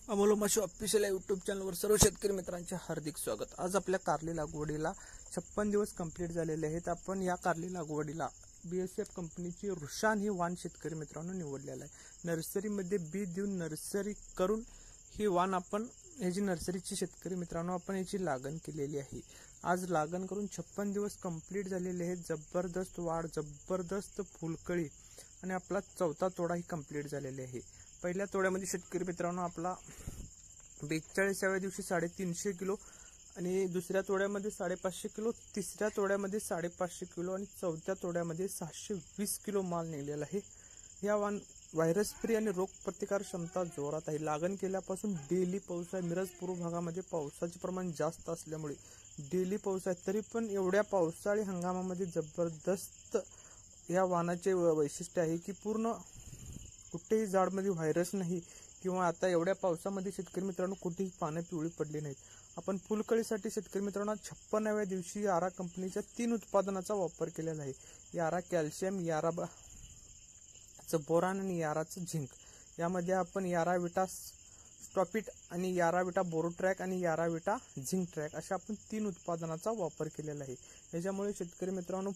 अमोल माशी official YouTube चॅनलवर सर्व शेतकरी मित्रांचे हार्दिक स्वागत। आज आपल्या कारली लागवडीला 56 दिवस कंप्लीट झालेले आहेत। आपण या कारली लागवडीला BSF कंपनीची रुशान ही वाण शेतकरी मित्रांनो निवडलेला आहे। नर्सरीमध्ये बी देऊन नर्सरी करून ही वाण आपण याची नर्सरीची शेतकरी मित्रांनो आपण याची लागण केलेली आहे। आज लागण करून 56 दिवस कंप्लीट झालेले आहेत। जबरदस्त वाढ, जबरदस्त फुलकळी आणि आपला चौथा तोडा ही कंप्लीट झालेला आहे। पहिल्या तोड्यामध्ये शेतकरी मित्रांनो आपला 42व्या दिवशी 350 किलो आणि दुसऱ्या तोड्यामध्ये 550 किलो, तिसऱ्या तोड्यामध्ये 550 किलो आणि चौथ्या तोड्यामध्ये 620 किलो माल निघलेला आहे। या व्हायरस फ्री आणि रोग प्रतिकार क्षमता जोरात आहे। लागण केल्यापासून डेली पाऊस आहे। मिरज पूर्व भागामध्ये पावसाचे प्रमाण जास्त असल्यामुळे डेली पाऊस आहे। तरी पण एवढ्या पावसाळी हंगामामध्ये जबरदस्त या वाणाचे वैशिष्ट्य आहे की पूर्ण कुठेही झाडमध्ये व्हायरस नाही किंवा आता एवढ्या पावसामध्ये शेतकरी मित्रांनो कुठेही पानं पिवळी पडली नाहीत। आपण फुलकळीसाठी शेतकरी मित्रांनो 56व्या दिवशी यारा कंपनीच्या 3 उत्पादनाचा वापर केलेला आहे। यारा कॅल्शियम, याराचं बोरान आणि याराचं झिंक। यामध्ये आपण याराविटा स्टॉपिट आणि याराविटा बोरोट्रॅक आणि याराविटा झिंक ट्रॅक अशा आपण 3 उत्पादनाचा वापर केलेला आहे। याच्यामुळे शेतकरी मित्रांनो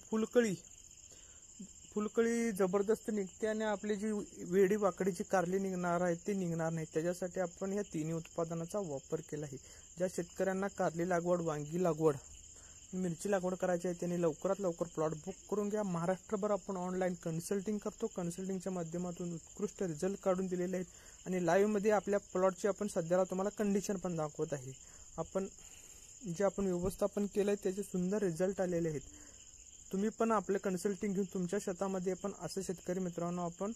फुलकळी जबरदस्त निघते आणि आपली जी वेडी वाकडीची कारली निघणार आहे ते निघणार नाही। त्याच्यासाठी आपण या 3 उत्पादनाचा वापर केला आहे। ज्या शेतकऱ्यांना कारली लागवड, वांगी लागवड, मिरची लागवड करायची आहे त्यांनी लवकरात लवकर प्लॉट बुक करून घ्या। महाराष्ट्रभर आपण ऑनलाईन कन्सल्टिंग करतो। कन्सल्टिंगच्या माध्यमातून उत्कृष्ट रिझल्ट काढून दिलेले आहेत आणि लाईव्ह मध्ये आपल्या प्लॉटची आपण सध्याला तुम्हाला कंडिशन पण दाखवत आहे। आपण जे व्यवस्थापन केलंय त्याचे सुंदर रिझल्ट आलेले आहेत। तुम्ही पण आपले कन्सल्टिंग घेऊन तुमच्या शेतामध्ये पण असे शेतकरी मित्रांनो आपण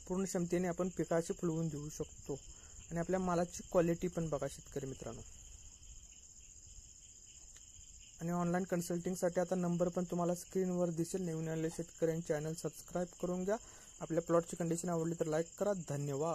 पूर्ण क्षमतेने आपण पिकाची फुलवून देऊ शकतो आणि आपल्या मालाची क्वालिटी पण बघा शेतकरी मित्रांनो। आणि ऑनलाईन कन्सल्टिंगसाठी आता नंबर पण तुम्हाला स्क्रीनवर दिसेल। नवीन आलेल्या शेतकऱ्यांचे चॅनल सबस्क्राईब करून घ्या। आपल्या प्लॉटची कंडिशन आवडली तर लाईक करा। धन्यवाद।